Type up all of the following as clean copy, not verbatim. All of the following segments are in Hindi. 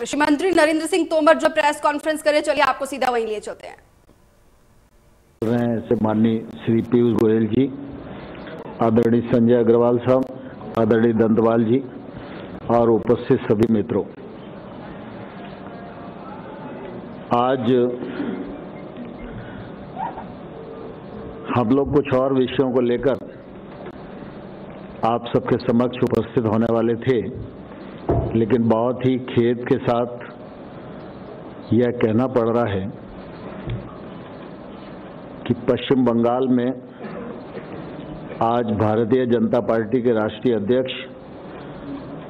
कृषि मंत्री नरेंद्र सिंह तोमर जो प्रेस कॉन्फ्रेंस करे, चलिए आपको सीधा वहीं लिए चलते हैं। से माननीय श्री पीयूष गोयल जी, आदरणीय संजय अग्रवाल साहब, आदरणीय दंतवाल जी और उपस्थित सभी मित्रों, आज हम लोग कुछ और विषयों को लेकर आप सबके समक्ष उपस्थित होने वाले थे, लेकिन बहुत ही खेद के साथ यह कहना पड़ रहा है कि पश्चिम बंगाल में आज भारतीय जनता पार्टी के राष्ट्रीय अध्यक्ष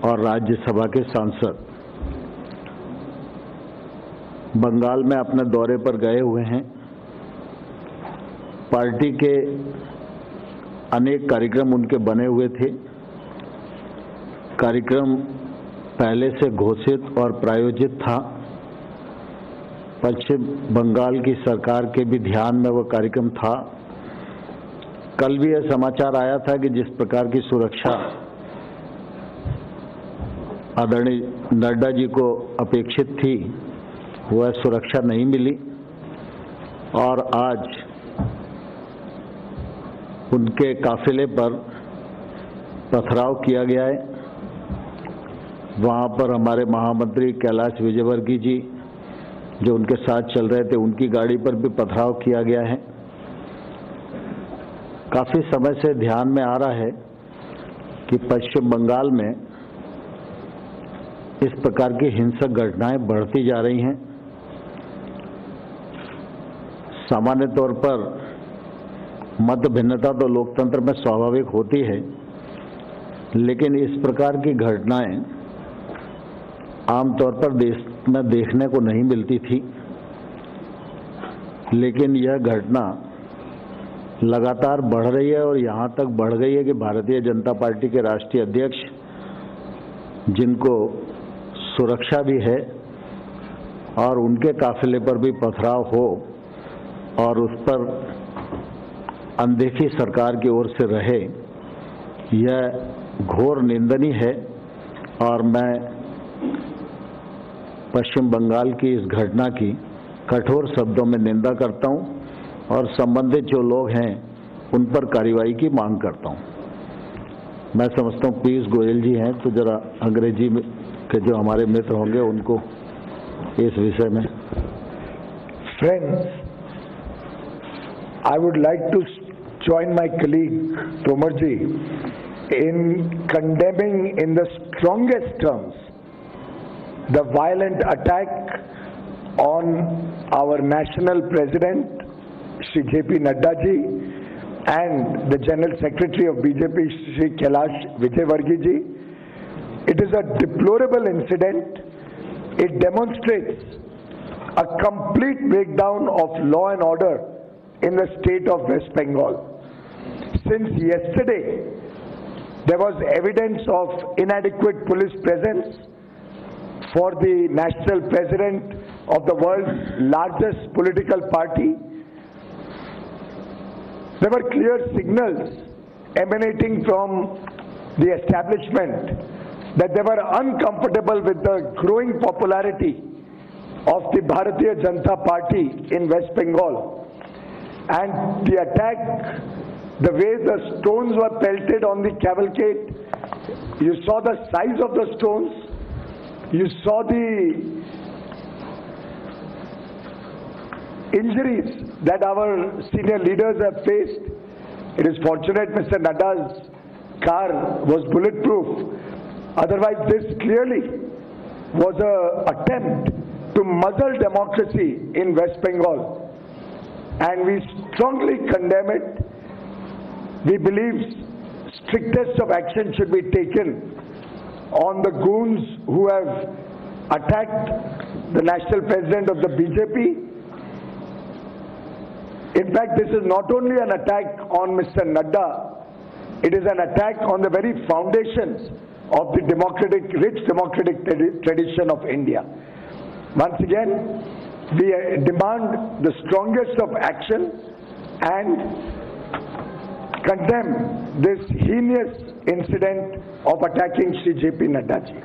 और राज्यसभा के सांसद बंगाल में अपने दौरे पर गए हुए हैं। पार्टी के अनेक कार्यक्रम उनके बने हुए थे। कार्यक्रम पहले से घोषित और प्रायोजित था। पश्चिम बंगाल की सरकार के भी ध्यान में वह कार्यक्रम था। कल भी यह समाचार आया था कि जिस प्रकार की सुरक्षा आदरणीय नड्डा जी को अपेक्षित थी, वह सुरक्षा नहीं मिली और आज उनके काफिले पर पथराव किया गया है। वहां पर हमारे महामंत्री कैलाश विजयवर्गीय जी जो उनके साथ चल रहे थे, उनकी गाड़ी पर भी पथराव किया गया है। काफी समय से ध्यान में आ रहा है कि पश्चिम बंगाल में इस प्रकार की हिंसक घटनाएं बढ़ती जा रही हैं। सामान्य तौर पर मत भिन्नता तो लोकतंत्र में स्वाभाविक होती है, लेकिन इस प्रकार की घटनाएं आमतौर पर देश में देखने को नहीं मिलती थी। लेकिन यह घटना लगातार बढ़ रही है और यहाँ तक बढ़ गई है कि भारतीय जनता पार्टी के राष्ट्रीय अध्यक्ष, जिनको सुरक्षा भी है और उनके काफिले पर भी पथराव हो और उस पर अनदेखी सरकार की ओर से रहे, यह घोर निंदनीय है। और मैं पश्चिम बंगाल की इस घटना की कठोर शब्दों में निंदा करता हूं और संबंधित जो लोग हैं उन पर कार्रवाई की मांग करता हूं। मैं समझता हूं पीयूष गोयल जी हैं, तो जरा अंग्रेजी में के जो हमारे मित्र होंगे उनको इस विषय में। Friends, I would like to join my colleague Tomar ji in condemning in the strongest terms the violent attack on our national president Shri J.P. Nadda ji and the General Secretary of BJP Shri Kailash Vijaywargiya ji. It is a deplorable incident. It demonstrates a complete breakdown of law and order in the state of West Bengal. Since yesterday, there was evidence of inadequate police presence for the national president of the world's largest political party. There were clear signals emanating from the establishment that they were uncomfortable with the growing popularity of the Bharatiya Janata Party in West Bengal. And the attack, the way the stones were pelted on the cavalcade, you saw the size of the stones, you saw the injuries that our senior leaders have faced. It is fortunate Mr. Nadda's car was bulletproof. Otherwise, this clearly was an attempt to muzzle democracy in West Bengal. And we strongly condemn it. We believe strictest of action should be taken on the goons who have attacked the national president of the BJP. In fact, this is not only an attack on Mr. Nadda, it is an attack on the very foundations of the rich democratic tradition of India. Once again, we demand the strongest of action and condemn this heinous incident of attacking Shri J.P. Nadda ji.